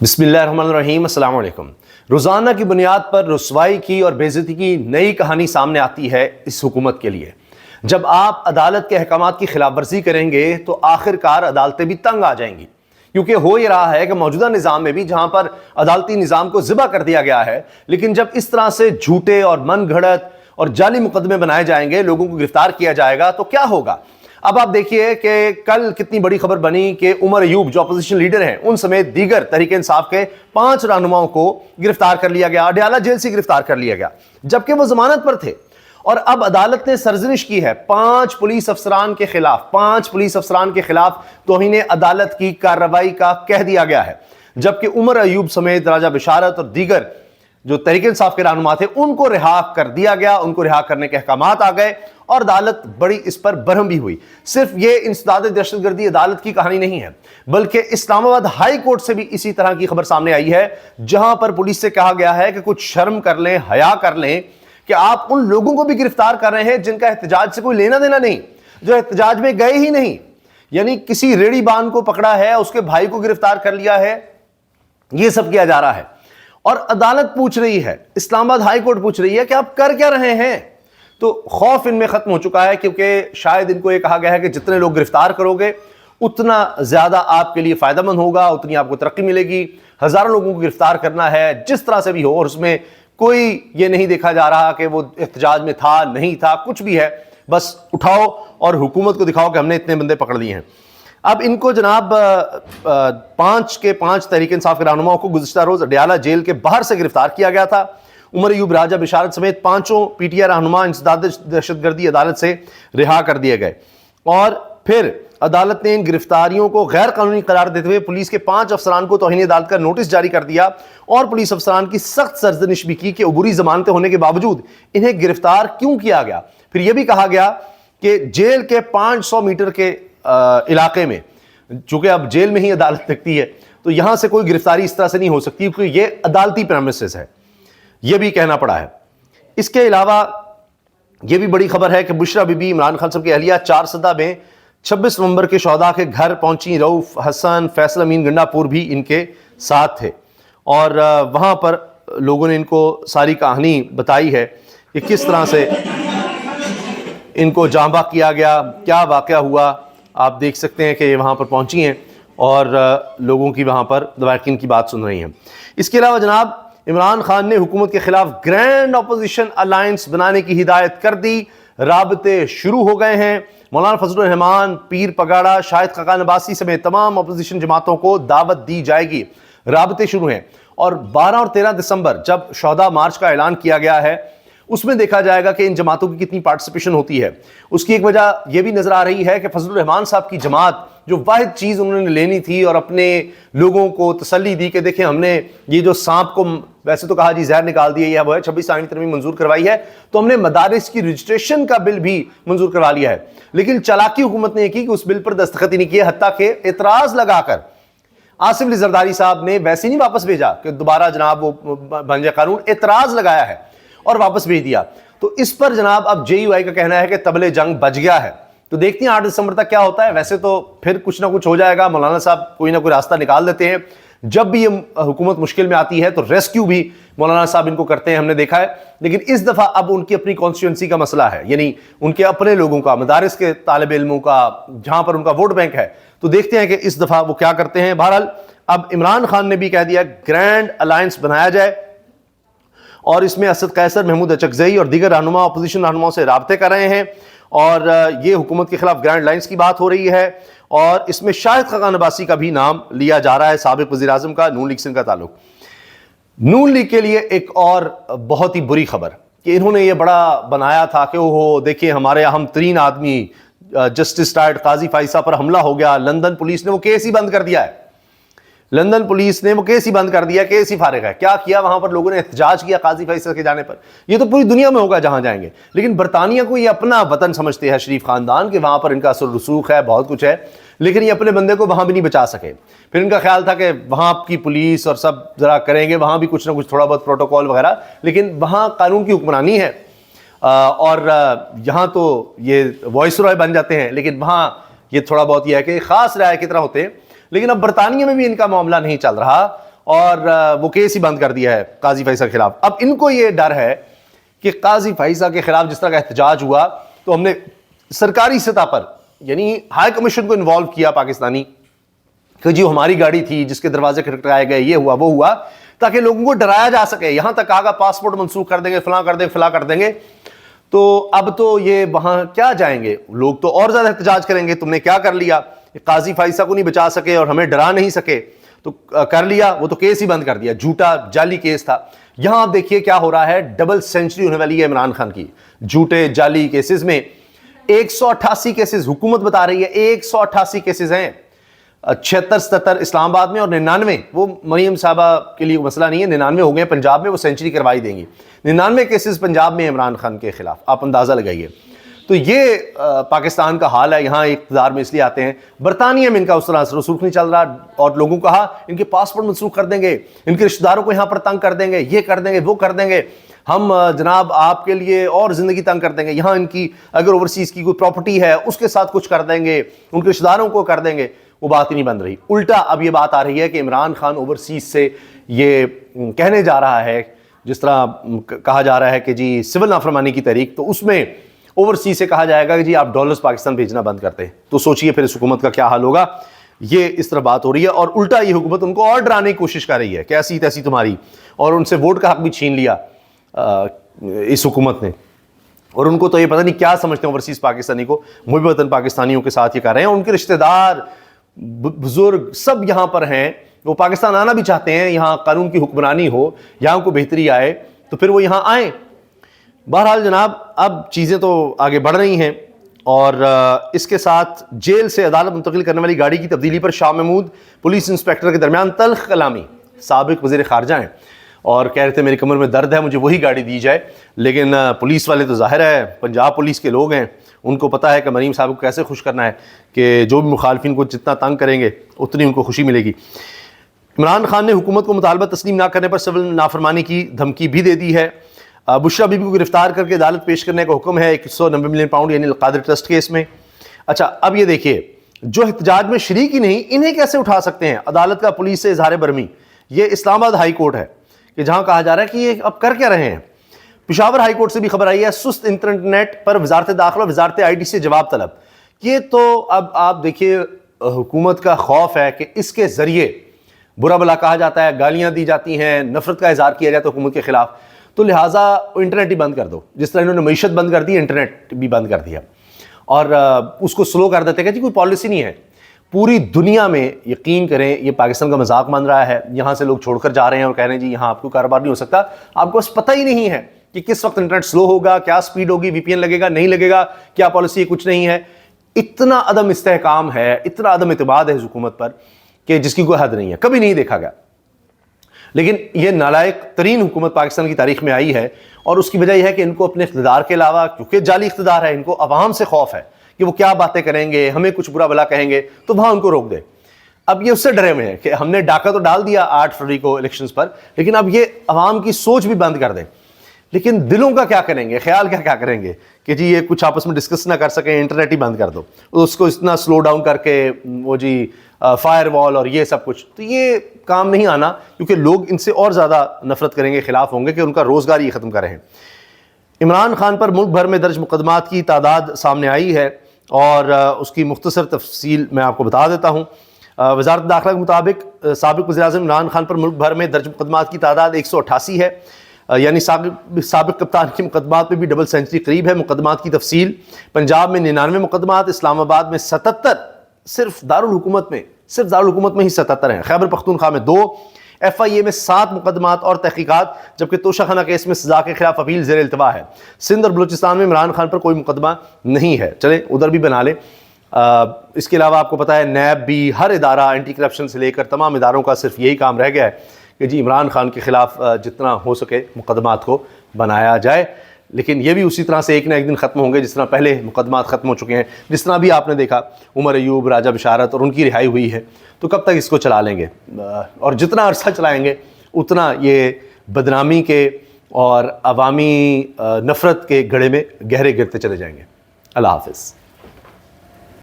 بسم اللہ الرحمن الرحیم۔ السلام علیکم۔ روزانہ کی بنیاد پر رسوائی کی اور بے عزتی کی نئی کہانی سامنے آتی ہے اس حکومت کے لیے۔ جب آپ عدالت کے احکامات کی خلاف ورزی کریں گے تو آخر کار عدالتیں بھی تنگ آ جائیں گی، کیونکہ ہو یہ رہا ہے کہ موجودہ نظام میں بھی جہاں پر عدالتی نظام کو ذبح کر دیا گیا ہے، لیکن جب اس طرح سے جھوٹے اور من گھڑت اور جعلی مقدمے بنائے جائیں گے، لوگوں کو گرفتار کیا جائے گا تو کیا ہوگا؟ اب آپ دیکھیے کہ کل کتنی بڑی خبر بنی کہ عمر ایوب جو اپوزیشن لیڈر ہیں ان سمیت دیگر تحریک انصاف کے 5 رہنماؤں کو گرفتار کر لیا گیا، اڈیالہ جیل سے گرفتار کر لیا گیا جبکہ وہ ضمانت پر تھے۔ اور اب عدالت نے سرزنش کی ہے 5 پولیس افسران کے خلاف توہین عدالت کی کارروائی کا کہہ دیا گیا ہے، جبکہ عمر ایوب سمیت راجہ بشارت اور دیگر جو تحریک انصاف کے رہنما تھے ان کو رہا کر دیا گیا، ان کو رہا کرنے کے احکامات آ گئے اور عدالت بڑی اس پر برہم بھی ہوئی۔ صرف یہ انسداد دہشت گردی عدالت کی کہانی نہیں ہے، بلکہ اسلام آباد ہائی کورٹ سے بھی اسی طرح کی خبر سامنے آئی ہے، جہاں پر پولیس سے کہا گیا ہے کہ کچھ شرم کر لیں، حیا کر لیں کہ آپ ان لوگوں کو بھی گرفتار کر رہے ہیں جن کا احتجاج سے کوئی لینا دینا نہیں، جو احتجاج میں گئے ہی نہیں۔ یعنی کسی ریڑھی بان کو پکڑا ہے، اس کے بھائی کو گرفتار کر لیا ہے، یہ سب کیا جا رہا ہے۔ اور عدالت پوچھ رہی ہے، اسلام آباد ہائی کورٹ پوچھ رہی ہے کہ آپ کر کیا رہے ہیں؟ تو خوف ان میں ختم ہو چکا ہے، کیونکہ شاید ان کو یہ کہا گیا ہے کہ جتنے لوگ گرفتار کرو گے اتنا زیادہ آپ کے لیے فائدہ مند ہوگا، اتنی آپ کو ترقی ملے گی۔ ہزاروں لوگوں کو گرفتار کرنا ہے جس طرح سے بھی ہو، اور اس میں کوئی یہ نہیں دیکھا جا رہا کہ وہ احتجاج میں تھا نہیں تھا، کچھ بھی ہے، بس اٹھاؤ اور حکومت کو دکھاؤ کہ ہم نے اتنے بندے پکڑ لیے ہیں۔ اب ان کو جناب 5 تحریک انصاف کے رہنماؤں کو گزشتہ روز اڈیالہ جیل کے باہر سے گرفتار کیا گیا تھا۔ عمر ایوب، راجہ بشارت سمیت 5 پی ٹی آئی رہنما انسداد دہشت گردی عدالت سے رہا کر دیے گئے، اور پھر عدالت نے ان گرفتاریوں کو غیر قانونی قرار دیتے ہوئے پولیس کے 5 افسران کو توہین عدالت کا نوٹس جاری کر دیا، اور پولیس افسران کی سخت سرزنش بھی کی کہ عبوری ضمانتیں ہونے کے باوجود انہیں گرفتار کیوں کیا گیا۔ پھر یہ بھی کہا گیا کہ جیل کے 500 میٹر کے علاقے میں، چونکہ اب جیل میں ہی عدالت لگتی ہے تو یہاں سے کوئی گرفتاری اس طرح سے نہیں ہو سکتی کیونکہ یہ عدالتی پریمیسز ہے، یہ بھی کہنا پڑا ہے۔ اس کے علاوہ یہ بھی بڑی خبر ہے کہ بشرا بی بی، عمران خان صاحب کی اہلیہ، 4 سدہ میں 26 نومبر کے شہداء کے گھر پہنچی۔ رؤف حسن، فیصل امین گنڈا پور بھی ان کے ساتھ تھے، اور وہاں پر لوگوں نے ان کو ساری کہانی بتائی ہے کہ کس طرح سے ان کو جاں بحق کیا گیا، کیا واقعہ ہوا۔ آپ دیکھ سکتے ہیں کہ یہ وہاں پر پہنچی ہیں اور لوگوں کی وہاں پر لواحقین کی بات سن رہی ہیں۔ اس کے علاوہ جناب عمران خان نے حکومت کے خلاف گرینڈ اپوزیشن الائنس بنانے کی ہدایت کر دی، رابطے شروع ہو گئے ہیں۔ مولانا فضل الرحمان، پیر پگاڑا، شاہد خاقان عباسی سمیت تمام اپوزیشن جماعتوں کو دعوت دی جائے گی، رابطے شروع ہیں۔ اور 12 اور 13 دسمبر جب شہداء مارچ کا اعلان کیا گیا ہے، اس میں دیکھا جائے گا کہ ان جماعتوں کی کتنی پارٹیسپیشن ہوتی ہے۔ اس کی ایک وجہ یہ بھی نظر آ رہی ہے کہ فضل الرحمان صاحب کی جماعت جو واحد چیز انہوں نے لینی تھی اور اپنے لوگوں کو تسلی دی کہ دیکھیں ہم نے یہ جو سانپ کو ویسے تو کہا جی زہر نکال دیا، یہ وہ ہے 26 آئینی ترمیم منظور کروائی ہے، تو ہم نے مدارس کی رجسٹریشن کا بل بھی منظور کروا لیا ہے، لیکن چالاکی حکومت نے یہ کی کہ اس بل پر دستخط ہی نہیں کیے، حتیٰ کہ اعتراض لگا کر آصف علی زرداری صاحب نے ویسے نہیں واپس بھیجا کہ دوبارہ جناب وہ بن جائے قانون، اعتراض لگایا ہے اور واپس بھیج دیا۔ تو اس پر جناب اب جے یو آئی کا کہنا ہے کہ طبل جنگ بج گیا ہے، تو دیکھتے ہیں 8 دسمبر تک کیا ہوتا ہے۔ ویسے تو پھر کچھ نہ کچھ ہو جائے گا، مولانا صاحب کوئی نہ کوئی راستہ نکال دیتے ہیں، جب بھی یہ حکومت مشکل میں آتی ہے تو ریسکیو بھی مولانا صاحب ان کو کرتے ہیں، ہم نے دیکھا ہے۔ لیکن اس دفعہ اب ان کی اپنی کانسٹیٹوئنسی کا مسئلہ ہے، یعنی ان کے اپنے لوگوں کا، مدارس کے طالب علموں کا، جہاں پر ان کا ووٹ بینک ہے، تو دیکھتے ہیں کہ اس دفعہ وہ کیا کرتے ہیں۔ بہرحال اب عمران خان نے بھی کہہ دیا گرینڈ الائنس بنایا جائے، اور اس میں اسد قیصر، محمود اچکزئی اور دیگر رہنما اپوزیشن رہنماؤں سے رابطے کر رہے ہیں، اور یہ حکومت کے خلاف گرینڈ لائنز کی بات ہو رہی ہے، اور اس میں شاہد خاقان عباسی کا بھی نام لیا جا رہا ہے، سابق وزیر اعظم کا، نون لیگ سے ان کا تعلق۔ نون لیگ کے لیے ایک اور بہت ہی بری خبر کہ انہوں نے یہ بڑا بنایا تھا کہ اوہ دیکھیں ہمارے اہم ترین آدمی جسٹس ریٹائرڈ قاضی فائز صاحب پر حملہ ہو گیا، لندن پولیس نے وہ کیس ہی بند کر دیا ہے، لندن پولیس نے وہ کیس ہی بند کر دیا، کیس ہی فارغ ہے۔ کیا کیا وہاں پر لوگوں نے احتجاج کیا قاضی فائز کے جانے پر، یہ تو پوری دنیا میں ہوگا جہاں جائیں گے، لیکن برطانیہ کو یہ اپنا وطن سمجھتے ہیں شریف خاندان، کہ وہاں پر ان کا اثر رسوخ ہے، بہت کچھ ہے، لیکن یہ اپنے بندے کو وہاں بھی نہیں بچا سکے۔ پھر ان کا خیال تھا کہ وہاں کی پولیس اور سب ذرا کریں گے، وہاں بھی کچھ نہ کچھ تھوڑا بہت پروٹوکول وغیرہ، لیکن وہاں قانون کی حکمرانی ہے، اور یہاں تو یہ وائس رائے بن جاتے ہیں، لیکن وہاں یہ تھوڑا بہت یہ ہے کہ خاص رائے کی طرح ہوتے ہیں۔ لیکن اب برطانیہ میں بھی ان کا معاملہ نہیں چل رہا، اور وہ کیس ہی بند کر دیا ہے قاضی فیصل کے خلاف. اب ان کو یہ ڈر ہے کہ قاضی فیصل کے خلاف جس طرح کا احتجاج ہوا تو ہم نے سرکاری سطح پر یعنی ہائی کمیشن کو انوالو کیا پاکستانی کہ جی ہماری گاڑی تھی جس کے دروازے کھٹکھٹائے گئے، یہ ہوا وہ ہوا، تاکہ لوگوں کو ڈرایا جا سکے. یہاں تک کہا پاسپورٹ منسوخ کر دیں گے، فلاں کر دیں گے، فلاں کر دیں گے. تو اب تو یہ وہاں کیا جائیں گے لوگ، تو اور زیادہ احتجاج کریں گے. تم نے کیا کر لیا، قاضی فائزہ کو نہیں بچا سکے اور ہمیں ڈرا نہیں سکے تو کر لیا، وہ تو کیس ہی بند کر دیا، جھوٹا جعلی کیس تھا. یہاں آپ دیکھیے کیا ہو رہا ہے، ڈبل سینچری ہونے والی ہے عمران خان کی جھوٹے جعلی کیسز میں. 188 کیسز حکومت بتا رہی ہے، 188 کیسز ہیں، 76-77 اسلام آباد میں اور 99 وہ مریم صاحبہ کے لیے مسئلہ نہیں ہے، 99 ہو گئے پنجاب میں، وہ سینچری کروائی دیں گی. 99 کیسز پنجاب میں عمران خان کے خلاف، آپ اندازہ لگائیے. تو یہ پاکستان کا حال ہے. یہاں اقتدار میں اس لیے آتے ہیں. برطانیہ میں ان کا اس طرح اثر رسوخ نہیں چل رہا اور لوگوں کو کہا ان کے پاسپورٹ منسوخ کر دیں گے، ان کے رشتہ داروں کو یہاں پر تنگ کر دیں گے، یہ کر دیں گے، وہ کر دیں گے، ہم جناب آپ کے لیے اور زندگی تنگ کر دیں گے. یہاں ان کی اگر اوورسیز کی کوئی پراپرٹی ہے اس کے ساتھ کچھ کر دیں گے، ان کے رشتہ داروں کو کر دیں گے. وہ بات ہی نہیں بن رہی. الٹا اب یہ بات آ رہی ہے کہ عمران خان اوورسیز سے یہ کہنے جا رہا ہے، جس طرح کہا جا رہا ہے کہ جی سول نافرمانی کی تحریک، تو اس میں اوورسیز سے کہا جائے گا کہ جی آپ ڈالرز پاکستان بھیجنا بند کرتے ہیں. تو سوچئے پھر اس حکومت کا کیا حال ہوگا. یہ اس طرح بات ہو رہی ہے اور الٹا یہ حکومت ان کو اور ڈرانے کی کوشش کر رہی ہے، کیسی تیسی تمہاری، اور ان سے ووٹ کا حق بھی چھین لیا اس حکومت نے. اور ان کو تو یہ پتہ نہیں کیا سمجھتے ہیں اوورسیز پاکستانی کو، محب وطن پاکستانیوں کے ساتھ یہ کر رہے ہیں. ان کے رشتہ دار بزرگ سب یہاں پر ہیں، وہ پاکستان آنا بھی چاہتے ہیں، یہاں قانون کی حکمرانی ہو، یہاں کو بہتری آئے تو پھر وہ یہاں آئیں. بہرحال جناب اب چیزیں تو آگے بڑھ رہی ہیں اور اس کے ساتھ جیل سے عدالت منتقل کرنے والی گاڑی کی تبدیلی پر شاہ محمود پولیس انسپیکٹر کے درمیان تلخ کلامی. سابق وزیر خارجہ ہیں اور کہہ رہے تھے میری کمر میں درد ہے، مجھے وہی گاڑی دی جائے. لیکن پولیس والے تو ظاہر ہے پنجاب پولیس کے لوگ ہیں، ان کو پتہ ہے کہ مریم صاحب کو کیسے خوش کرنا ہے، کہ جو بھی مخالفین کو جتنا تنگ کریں گے اتنی ان کو خوشی ملے گی. عمران خان نے حکومت کو مطالبہ تسلیم نہ کرنے پر سول نافرمانی کی دھمکی بھی دے دی ہے. بشرا بی بی کو گرفتار کر کے عدالت پیش کرنے کا حکم ہے 190 ملین پاؤنڈ یعنی القادر ٹرسٹ کیس میں. اچھا اب یہ دیکھیے، جو احتجاج میں شریک ہی نہیں انہیں کیسے اٹھا سکتے ہیں. عدالت کا پولیس سے اظہار برہمی. یہ اسلام آباد ہائی کورٹ ہے کہ جہاں کہا جا رہا ہے کہ یہ اب کر کیا رہے ہیں. پشاور ہائی کورٹ سے بھی خبر آئی ہے، سست انٹرنیٹ پر وزارت داخلہ وزارت آئی ٹی سے جواب طلب. یہ تو اب آپ دیکھیے حکومت کا خوف ہے کہ اس کے ذریعے برا بلا کہا جاتا ہے، گالیاں دی جاتی ہیں، نفرت کا اظہار کیا جاتا ہے حکومت کے خلاف. تو لہٰذا انٹرنیٹ ہی بند کر دو، جس طرح انہوں نے معیشت بند کر دی انٹرنیٹ بھی بند کر دیا اور اس کو سلو کر دیتے کہ جی کوئی پالیسی نہیں ہے. پوری دنیا میں یقین کریں یہ پاکستان کا مذاق بن رہا ہے. یہاں سے لوگ چھوڑ کر جا رہے ہیں اور کہہ رہے ہیں جی یہاں آپ کو کاروبار نہیں ہو سکتا. آپ کو بس پتہ ہی نہیں ہے کہ کس وقت انٹرنیٹ سلو ہوگا، کیا سپیڈ ہوگی، وی پی این لگے گا نہیں لگے گا، کیا پالیسی ہے، کچھ نہیں ہے. اتنا عدم استحکام ہے، اتنا عدم اعتماد ہے اس حکومت پر کہ جس کی کوئی حد نہیں ہے، کبھی نہیں دیکھا گیا. لیکن یہ نالائق ترین حکومت پاکستان کی تاریخ میں آئی ہے اور اس کی وجہ یہ ہے کہ ان کو اپنے اقتدار کے علاوہ، کیونکہ جعلی اقتدار ہے، ان کو عوام سے خوف ہے کہ وہ کیا باتیں کریں گے، ہمیں کچھ برا بلا کہیں گے تو وہاں ان کو روک دے. اب یہ اس سے ڈرے ہوئے ہیں کہ ہم نے ڈاکہ تو ڈال دیا 8 فروری کو الیکشنز پر، لیکن اب یہ عوام کی سوچ بھی بند کر دیں. لیکن دلوں کا کیا کریں گے، خیال کیا کریں گے کہ جی یہ کچھ آپس میں ڈسکس نہ کر سکیں، انٹرنیٹ ہی بند کر دو، اس کو اتنا سلو ڈاؤن کر کے وہ جی فائر وال اور یہ سب کچھ. تو یہ کام نہیں آنا کیونکہ لوگ ان سے اور زیادہ نفرت کریں گے، خلاف ہوں گے کہ ان کا روزگار ہی ختم کر رہے ہیں. عمران خان پر ملک بھر میں درج مقدمات کی تعداد سامنے آئی ہے اور اس کی مختصر تفصیل میں آپ کو بتا دیتا ہوں. وزارت داخلہ کے مطابق سابق وزیر اعظم عمران خان پر ملک بھر میں درج مقدمات کی تعداد 188 ہے، یعنی سابق کپتان کے مقدمات میں بھی ڈبل سینچری قریب ہے. مقدمات کی تفصیل: پنجاب میں 99 مقدمات، اسلام آباد میں 77، صرف دارالحکومت میں ہی 77 ہیں. خیبر پختونخوا میں 2، ایف آئی اے میں 7 مقدمات اور تحقیقات، جبکہ توشہ خانہ کیس میں سزا کے خلاف اپیل زیر التوا ہے. سندھ اور بلوچستان میں عمران خان پر کوئی مقدمہ نہیں ہے. چلیں ادھر بھی بنا لیں. اس کے علاوہ آپ کو پتہ ہے نیب بھی، ہر ادارہ اینٹی کرپشن سے لے کر تمام اداروں کا صرف یہی کام رہ گیا ہے کہ جی عمران خان کے خلاف جتنا ہو سکے مقدمات کو بنایا جائے. لیکن یہ بھی اسی طرح سے ایک نہ ایک دن ختم ہوں گے جس طرح پہلے مقدمات ختم ہو چکے ہیں. جس طرح بھی آپ نے دیکھا عمر ایوب، راجہ بشارت اور ان کی رہائی ہوئی ہے. تو کب تک اس کو چلا لیں گے؟ اور جتنا عرصہ چلائیں گے اتنا یہ بدنامی کے اور عوامی نفرت کے گڑھے میں گہرے گرتے چلے جائیں گے. اللہ حافظ.